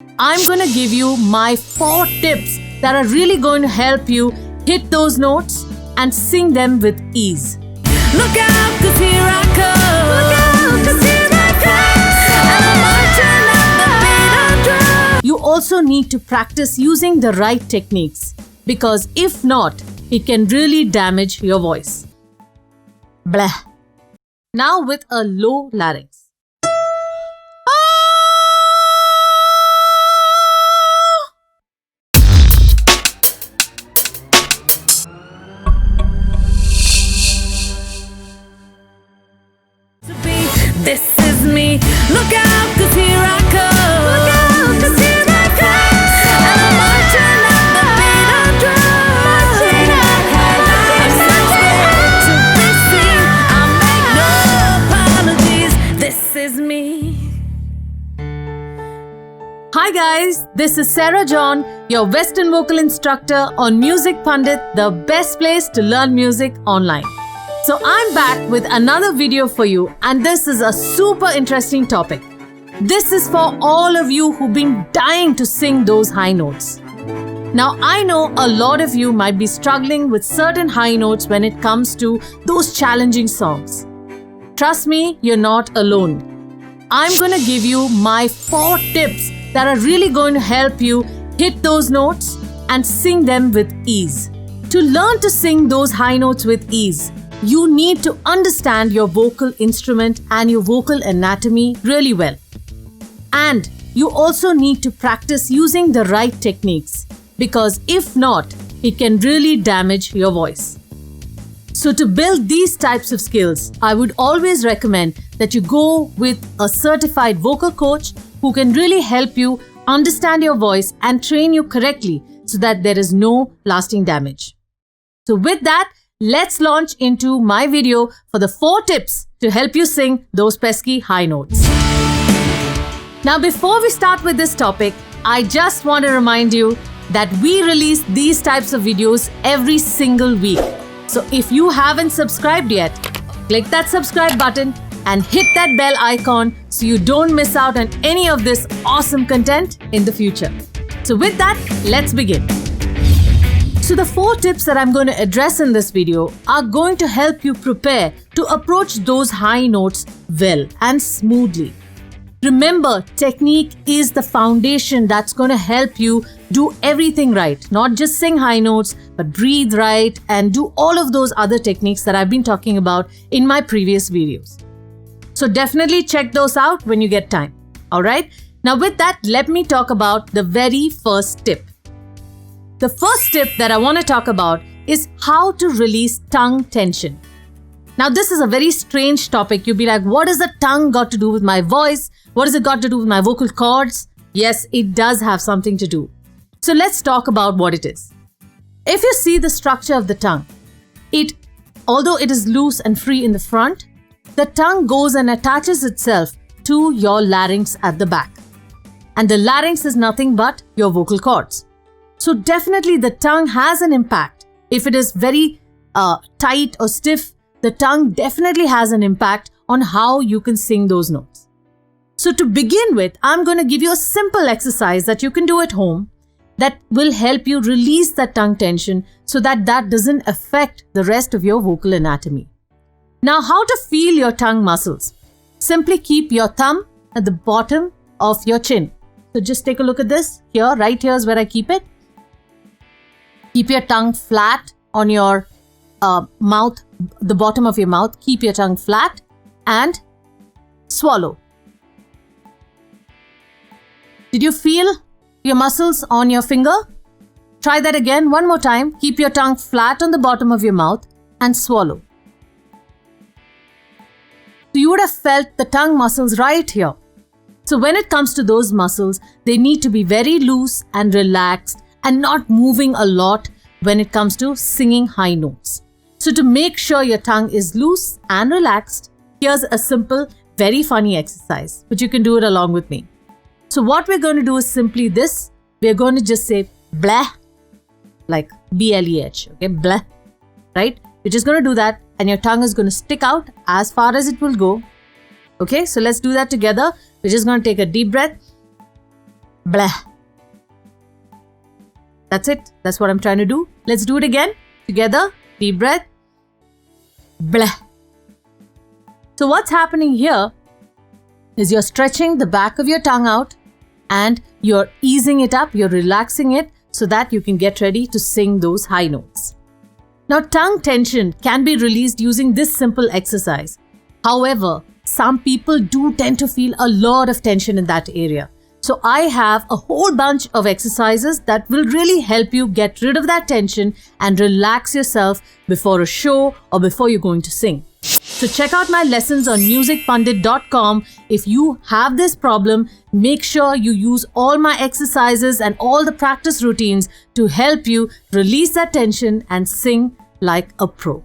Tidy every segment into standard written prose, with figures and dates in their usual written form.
I'm going to give you my 4 tips that are really going to help you hit those notes and sing them with ease. Look out, 'cause here I come. Look out, 'cause here I come. And I'm marching at the beat of drum. You also need to practice using the right techniques, because if not, it can really damage your voice. Blah. Now with a low larynx. This is me. Look out, 'cause here I come. Look out, 'cause here I come. And I'm marching at the beat of drum. Marching at I'm so scared to be seen. I make no apologies. This is me. Hi guys, this is Sarah John, your Western vocal instructor on Music Pundit, the best place to learn music online. So I'm back with another video for you, and this is a super interesting topic. This is for all of you who've been dying to sing those high notes. Now I know a lot of you might be struggling with certain high notes when it comes to those challenging songs. Trust me, you're not alone. I'm going to give you my 4 tips that are really going to help you hit those notes and sing them with ease. To learn to sing those high notes with ease, you need to understand your vocal instrument and your vocal anatomy really well. And you also need to practice using the right techniques, because if not, it can really damage your voice. So to build these types of skills, I would always recommend that you go with a certified vocal coach who can really help you understand your voice and train you correctly so that there is no lasting damage. So with that, let's launch into my video for the 4 tips to help you sing those pesky high notes. Now, before we start with this topic, I just want to remind you that we release these types of videos every single week. So if you haven't subscribed yet, click that subscribe button and hit that bell icon so you don't miss out on any of this awesome content in the future. So with that, let's begin. So the 4 tips that I'm going to address in this video are going to help you prepare to approach those high notes well and smoothly. Remember, technique is the foundation that's going to help you do everything right. Not just sing high notes, but breathe right and do all of those other techniques that I've been talking about in my previous videos. So definitely check those out when you get time. Alright? Now with that, let me talk about the very first tip. The first tip that I want to talk about is how to release tongue tension. Now, this is a very strange topic. You'll be like, what has the tongue got to do with my voice? What has it got to do with my vocal cords? Yes, it does have something to do. So let's talk about what it is. If you see the structure of the tongue, although it is loose and free in the front, the tongue goes and attaches itself to your larynx at the back. And the larynx is nothing but your vocal cords. So definitely the tongue has an impact. If it is very tight or stiff, the tongue definitely has an impact on how you can sing those notes. So to begin with, I'm going to give you a simple exercise that you can do at home that will help you release that tongue tension so that that doesn't affect the rest of your vocal anatomy. Now, how to feel your tongue muscles? Simply keep your thumb at the bottom of your chin. So just take a look at this. Here, right here is where I keep it. Keep your tongue flat on your mouth, the bottom of your mouth. Keep your tongue flat and swallow. Did you feel your muscles on your finger? Try that again one more time. Keep your tongue flat on the bottom of your mouth and swallow. So you would have felt the tongue muscles right here. So when it comes to those muscles, they need to be very loose and relaxed and not moving a lot when it comes to singing high notes. So to make sure your tongue is loose and relaxed, here's a simple, very funny exercise, but you can do it along with me. So what we're going to do is simply this. We're going to just say blah, like B-L-E-H, okay, blah, right? You're just going to do that and your tongue is going to stick out as far as it will go. Okay, so let's do that together. We're just going to take a deep breath. Blah. That's it. That's what I'm trying to do. Let's do it again. Together. Deep breath. Blah. So what's happening here is you're stretching the back of your tongue out and you're easing it up, you're relaxing it so that you can get ready to sing those high notes. Now, tongue tension can be released using this simple exercise. However, some people do tend to feel a lot of tension in that area. So I have a whole bunch of exercises that will really help you get rid of that tension and relax yourself before a show or before you're going to sing. So check out my lessons on musicpundit.com. If you have this problem, make sure you use all my exercises and all the practice routines to help you release that tension and sing like a pro.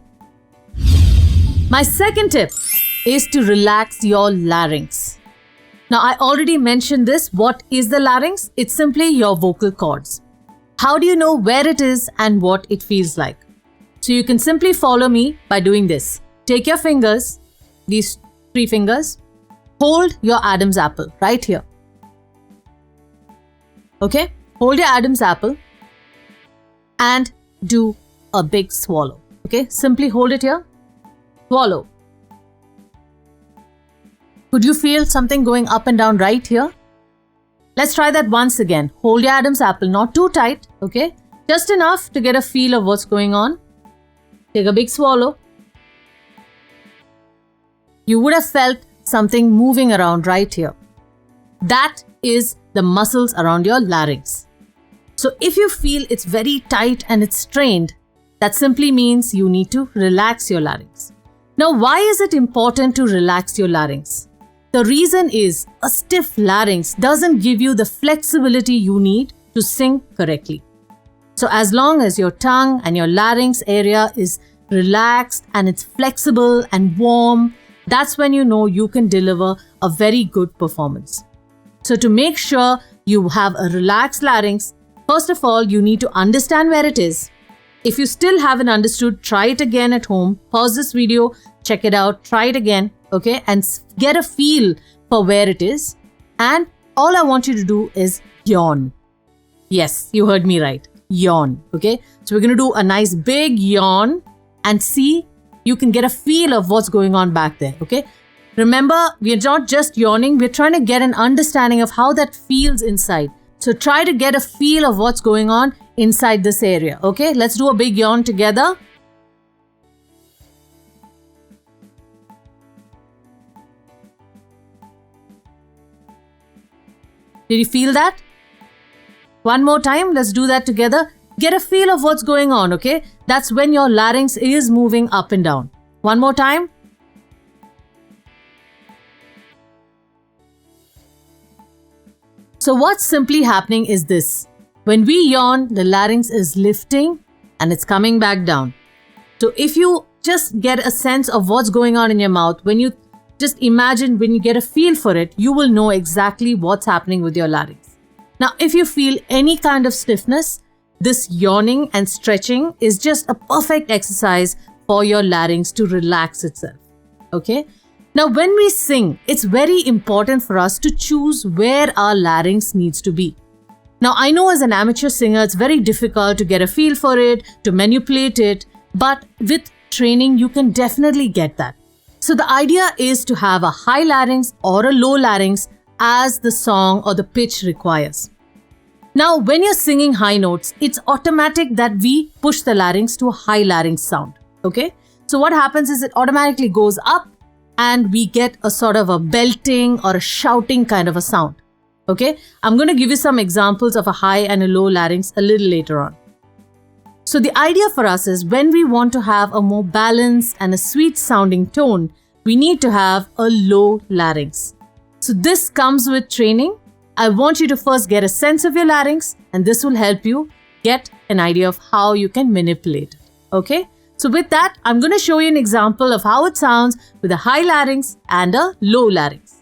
My second tip is to relax your larynx. Now, I already mentioned this. What is the larynx? It's simply your vocal cords. How do you know where it is and what it feels like? So you can simply follow me by doing this. Take your fingers, these 3 fingers, hold your Adam's apple right here. Okay? Hold your Adam's apple and do a big swallow. Okay? Simply hold it here. Swallow. Could you feel something going up and down right here? Let's try that once again. Hold your Adam's apple, not too tight, okay? Just enough to get a feel of what's going on. Take a big swallow. You would have felt something moving around right here. That is the muscles around your larynx. So if you feel it's very tight and it's strained, that simply means you need to relax your larynx. Now, why is it important to relax your larynx? The reason is a stiff larynx doesn't give you the flexibility you need to sing correctly. So as long as your tongue and your larynx area is relaxed and it's flexible and warm, that's when you know you can deliver a very good performance. So to make sure you have a relaxed larynx, first of all, you need to understand where it is. If you still haven't understood, try it again at home. Pause this video, check it out, try it again, okay? And get a feel for where it is. And all I want you to do is yawn. Yes, you heard me right. Yawn, okay? So we're going to do a nice big yawn and see you can get a feel of what's going on back there, okay? Remember, we're not just yawning, we're trying to get an understanding of how that feels inside. So try to get a feel of what's going on inside this area, okay? Let's do a big yawn together. Did you feel that? One more time, let's do that together. Get a feel of what's going on, okay? That's when your larynx is moving up and down. One more time. So what's simply happening is this. When we yawn, the larynx is lifting and it's coming back down. So if you just get a sense of what's going on in your mouth, when you just imagine, when you get a feel for it, you will know exactly what's happening with your larynx. Now, if you feel any kind of stiffness, this yawning and stretching is just a perfect exercise for your larynx to relax itself, okay? Now, when we sing, it's very important for us to choose where our larynx needs to be. Now, I know as an amateur singer, it's very difficult to get a feel for it, to manipulate it, but with training, you can definitely get that. So the idea is to have a high larynx or a low larynx as the song or the pitch requires. Now, when you're singing high notes, it's automatic that we push the larynx to a high larynx sound, okay? So what happens is it automatically goes up and we get a sort of a belting or a shouting kind of a sound, okay? I'm going to give you some examples of a high and a low larynx a little later on. So the idea for us is when we want to have a more balanced and a sweet sounding tone, we need to have a low larynx. So this comes with training. I want you to first get a sense of your larynx, and this will help you get an idea of how you can manipulate it, okay? So with that, I'm going to show you an example of how it sounds with a high larynx and a low larynx.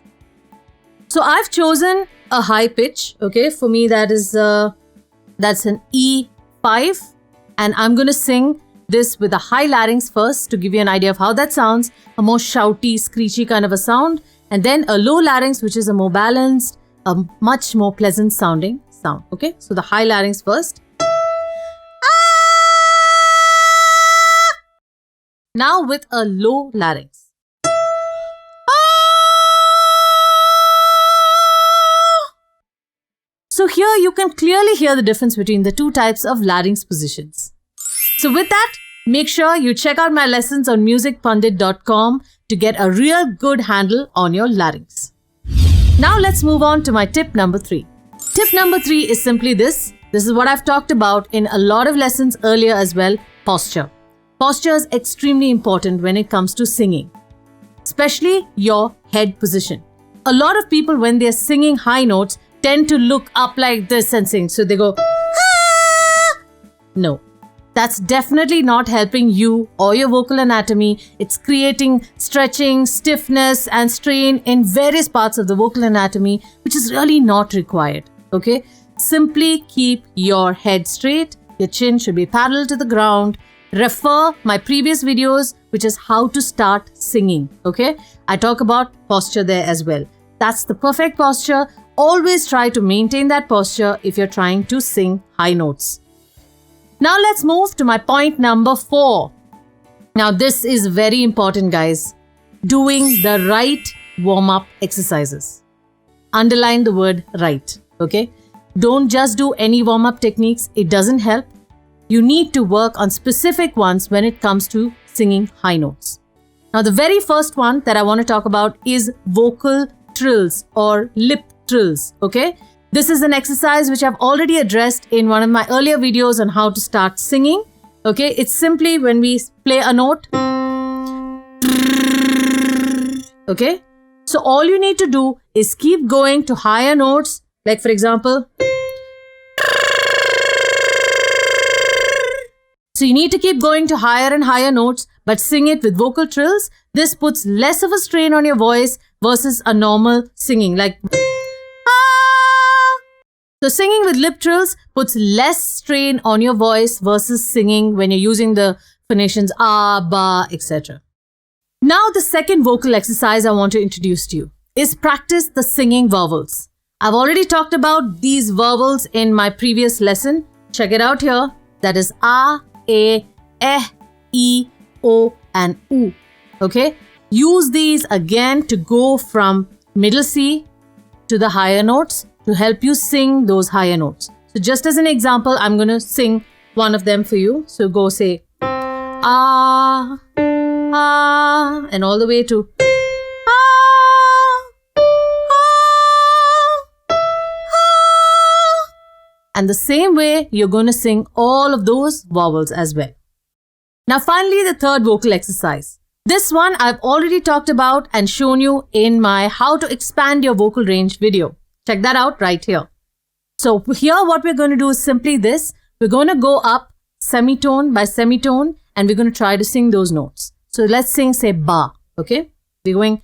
So I've chosen a high pitch, okay? For me, that's an E5, and I'm going to sing this with a high larynx first to give you an idea of how that sounds, a more shouty, screechy kind of a sound, and then a low larynx, which is a more balanced, a much more pleasant sounding sound. Okay, so the high larynx first. Now with a low larynx. So here you can clearly hear the difference between the two types of larynx positions. So with that, make sure you check out my lessons on musicpundit.com to get a real good handle on your larynx. Now let's move on to my tip number 3. Tip number 3 is simply this. This is what I've talked about in a lot of lessons earlier as well, posture. Posture is extremely important when it comes to singing, especially your head position. A lot of people, when they're singing high notes, tend to look up like this and sing. So they go, ah! No, that's definitely not helping you or your vocal anatomy. It's creating stretching, stiffness, and strain in various parts of the vocal anatomy, which is really not required. Okay? Simply keep your head straight. Your chin should be parallel to the ground. Refer my previous videos, which is how to start singing. Okay? I talk about posture there as well. That's the perfect posture. Always try to maintain that posture if you're trying to sing high notes. Now let's move to my point number 4. Now this is very important, guys. Doing the right warm-up exercises. Underline the word right, okay? Don't just do any warm-up techniques. It doesn't help. You need to work on specific ones when it comes to singing high notes. Now the very first one that I want to talk about is vocal trills or lip trills, okay? This is an exercise which I've already addressed in one of my earlier videos on how to start singing, okay? It's simply when we play a note, okay? So all you need to do is keep going to higher notes, like for example, so you need to keep going to higher and higher notes, but sing it with vocal trills. This puts less of a strain on your voice versus a normal singing like So singing with lip trills puts less strain on your voice versus singing when you're using the phonations ah, ba, etc. Now the second vocal exercise I want to introduce to you is practice the singing vowels. I've already talked about these vowels in my previous lesson. Check it out here. That is a, e, o and u. Okay? Use these again to go from middle C to the higher notes to help you sing those higher notes. So just as an example, I'm going to sing one of them for you. So go say ah, ah, and all the way to ah, ah, ah. And the same way, you're going to sing all of those vowels as well. Now finally, the third vocal exercise. This one I've already talked about and shown you in my How to Expand Your Vocal Range video. Check that out right here. So here what we're going to do is simply this. We're going to go up semitone by semitone and we're going to try to sing those notes. So let's sing, say, ba, okay? We're going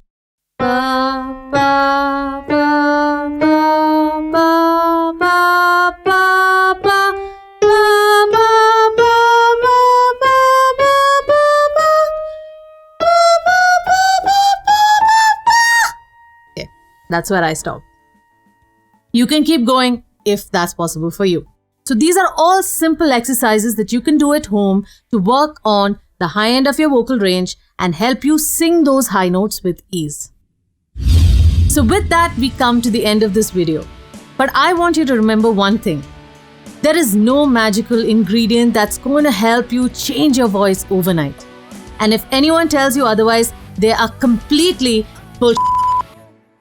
ba, ba, ba, ba, ba, ba, ba, ba, okay, that's where I stop. You can keep going if that's possible for you. So these are all simple exercises that you can do at home to work on the high end of your vocal range and help you sing those high notes with ease. So with that, we come to the end of this video. But I want you to remember one thing. There is no magical ingredient that's going to help you change your voice overnight. And if anyone tells you otherwise, they are completely bullshit.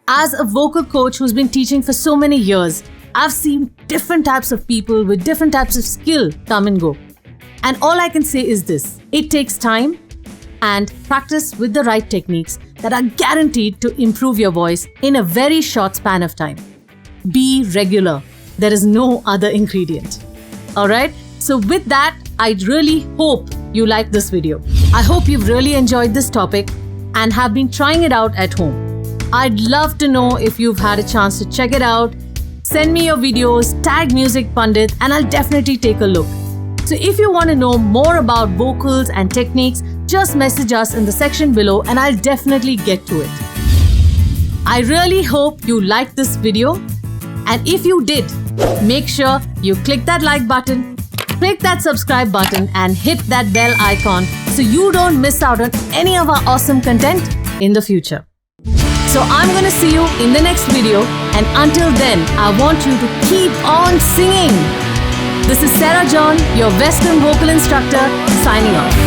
As a vocal coach who's been teaching for so many years, I've seen different types of people with different types of skill come and go. And all I can say is this: it takes time and practice with the right techniques that are guaranteed to improve your voice in a very short span of time. Be regular. There is no other ingredient. Alright? So with that, I really hope you like this video. I hope you've really enjoyed this topic and have been trying it out at home. I'd love to know if you've had a chance to check it out. Send me your videos, tag Music Pundit, and I'll definitely take a look. So if you want to know more about vocals and techniques, just message us in the section below and I'll definitely get to it. I really hope you liked this video. And if you did, make sure you click that like button, click that subscribe button and hit that bell icon so you don't miss out on any of our awesome content in the future. So I'm gonna see you in the next video, and until then, I want you to keep on singing. This is Sarah John, your Western vocal instructor, signing off.